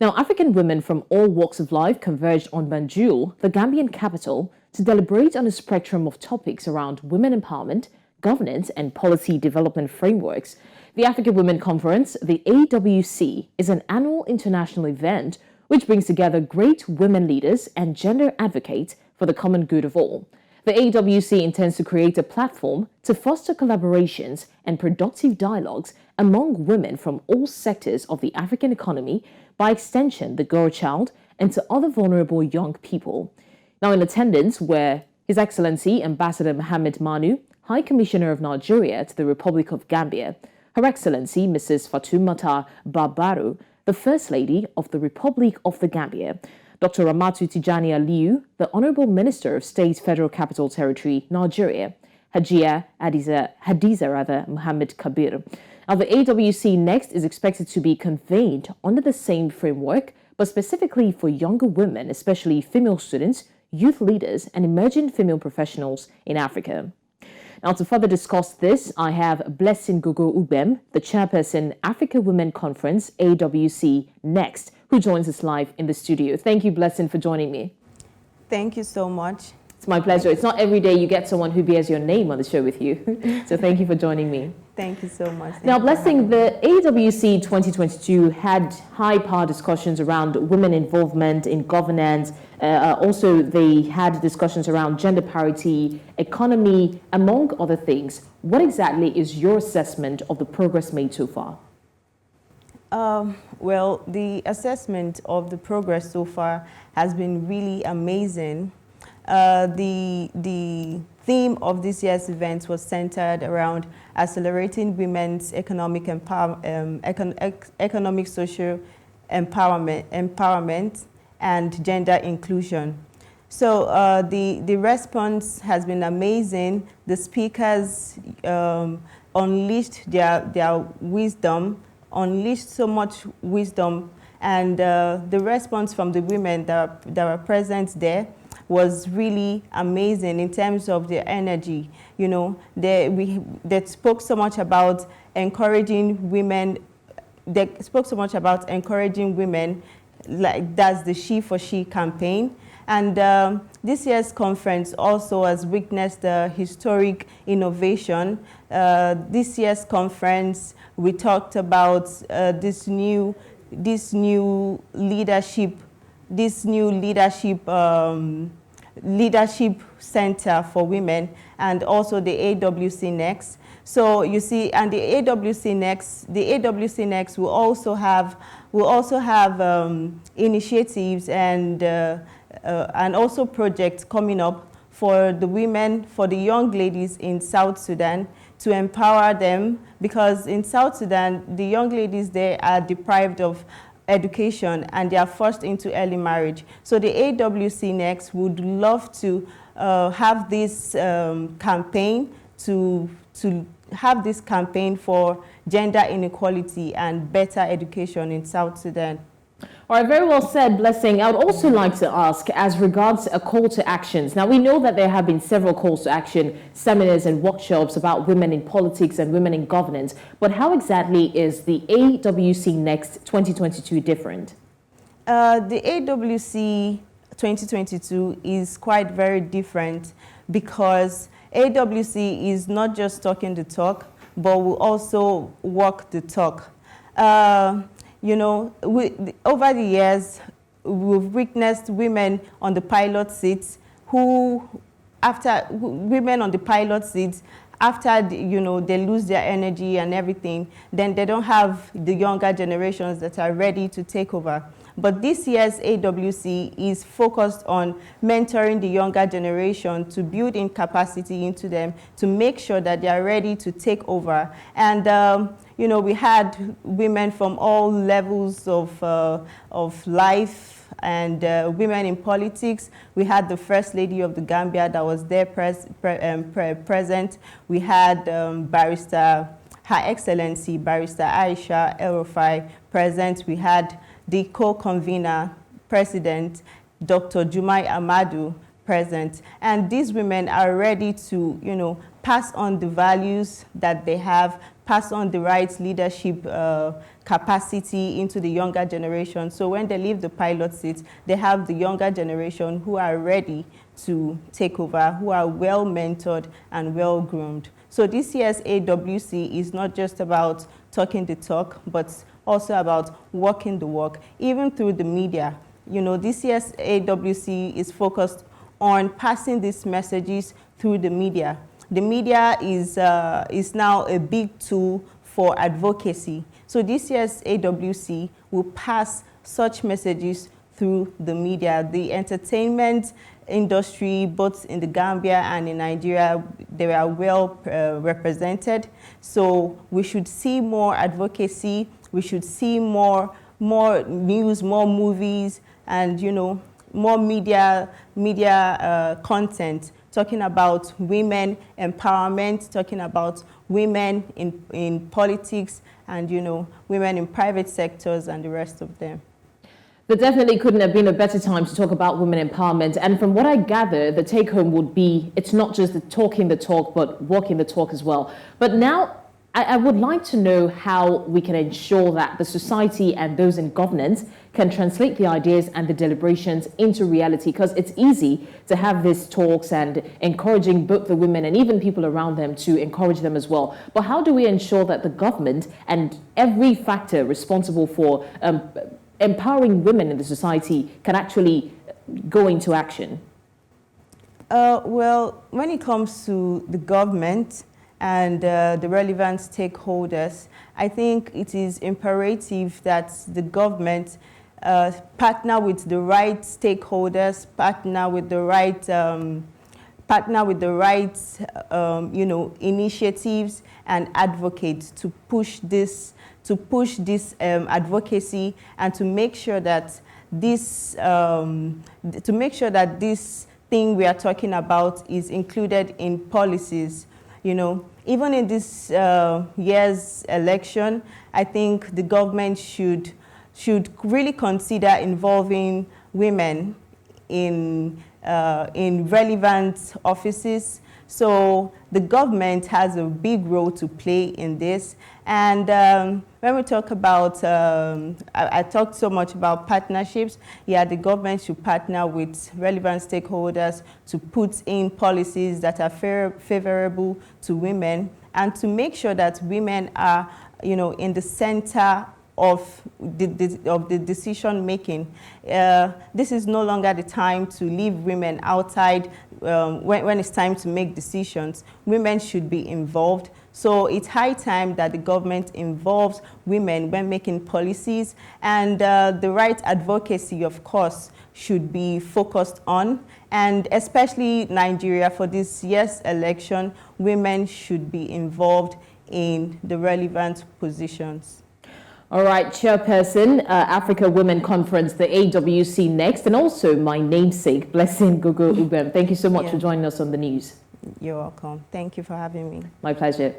Now, African women from all walks of life converged on Banjul, the Gambian capital, to deliberate on a spectrum of topics around women empowerment, governance, and policy development frameworks. The African Women Conference, the AWC, is an annual international event which brings together great women leaders and gender advocates for the common good of all. The AWC intends to create a platform to foster collaborations and productive dialogues among women from all sectors of the African economy, by extension, the girl child, and to other vulnerable young people. Now, in attendance were His Excellency Ambassador Mohamed Manu, High Commissioner of Nigeria to the Republic of Gambia, Her Excellency Mrs. Fatoumata Barbaru, the First Lady of the Republic of the Gambia, Dr. Ramatu Tijani Aliyu, the Honorable Minister of State Federal Capital Territory, Nigeria, Hadiza Muhammad Kabir. Now, the AWC Next is expected to be convened under the same framework, but specifically for younger women, especially female students, youth leaders, and emerging female professionals in Africa. Now, to further discuss this, I have Blessing Gogo Ugbem, the Chairperson, Africa Women Conference, AWC Next, who joins us live in the studio. Thank you, Blessing, for joining me. Thank you so much. It's my pleasure. It's not every day you get someone who bears your name on the show with you. So thank you for joining me. Thank you so much. Now, Blessing, the AWC 2022 had high-power discussions around women involvement in governance. Also, they had discussions around gender parity, economy, among other things. What exactly is your assessment of the progress made so far? Well, the assessment of the progress so far has been really amazing. The theme of this year's event was centered around accelerating women's economic social empowerment and gender inclusion. So the response has been amazing. The speakers unleashed their wisdom, unleashed so much wisdom, and the response from the women that were present there was really amazing in terms of their energy. You know, they spoke so much about encouraging women. They spoke so much about encouraging women, like that's the She for She campaign. And this year's conference also has witnessed a historic innovation. This year's conference, we talked about this new leadership center for women, and also the AWC Next. So you see, and the AWC Next will also have initiatives and also projects coming up for the women, for the young ladies in South Sudan, to empower them, because in South Sudan, the young ladies there are deprived of education and they are forced into early marriage. So the AWC Next would love to have this campaign to have this campaign for gender inequality and better education in South Sudan. All right, very well said, Blessing. I would also like to ask, as regards a call to actions. Now, we know that there have been several calls to action, seminars and workshops about women in politics and women in governance. But how exactly is the AWC Next 2022 different? The AWC 2022 is quite very different, because AWC is not just talking the talk, but will also walk the talk. You know, over the years, we've witnessed women on the pilot seats after they lose their energy and everything, then they don't have the younger generations that are ready to take over. But this year's AWC is focused on mentoring the younger generation, to build in capacity into them, to make sure that they are ready to take over. And you know, we had women from all levels of life, and women in politics. We had the First Lady of the Gambia that was there present. We had Barrister, Her Excellency Barrister Aisha El-Rufai present. We had the co-convener, President Dr. Jumai Amadu present. And these women are ready to, you know, pass on the values that they have, pass on the right leadership capacity into the younger generation. So when they leave the pilot seat, they have the younger generation who are ready to take over, who are well mentored and well groomed. So this year's AWC is not just about talking the talk, but also about walking the walk, even through the media. You know, this year's AWC is focused on passing these messages through the media. The media is now a big tool for advocacy. So this year's AWC will pass such messages through the media. The entertainment industry, both in the Gambia and in Nigeria, they are well represented. So we should see more advocacy. We should see more news, more movies, and more media content talking about women empowerment, talking about women in politics, and women in private sectors and the rest of them. There definitely couldn't have been a better time to talk about women empowerment. And from what I gather, the take home would be, it's not just the talking the talk, but walking the talk as well. But now I would like to know how we can ensure that the society and those in governance can translate the ideas and the deliberations into reality, because it's easy to have these talks and encouraging both the women and even people around them to encourage them as well. But how do we ensure that the government and every factor responsible for empowering women in the society can actually go into action? Well, when it comes to the government and the relevant stakeholders, I think it is imperative that the government partner with the right stakeholders, partner with the right initiatives and advocates to push this advocacy, and to make sure that this thing we are talking about is included in policies. Even in this year's election, I think the government should really consider involving women in relevant offices. So the government has a big role to play in this. And when we talk about, I talked so much about partnerships. Yeah, the government should partner with relevant stakeholders to put in policies that are favorable to women, and to make sure that women are, in the center of the decision making. This is no longer the time to leave women outside when it's time to make decisions. Women should be involved. So it's high time that the government involves women when making policies, and the right advocacy, of course, should be focused on. And especially Nigeria, for this year's election, women should be involved in the relevant positions. All right, Chairperson, Africa Women Conference, the AWC next, and also my namesake, Blessing Gogo Ugbem. Thank you so much for joining us on the news. You're welcome. Thank you for having me. My pleasure.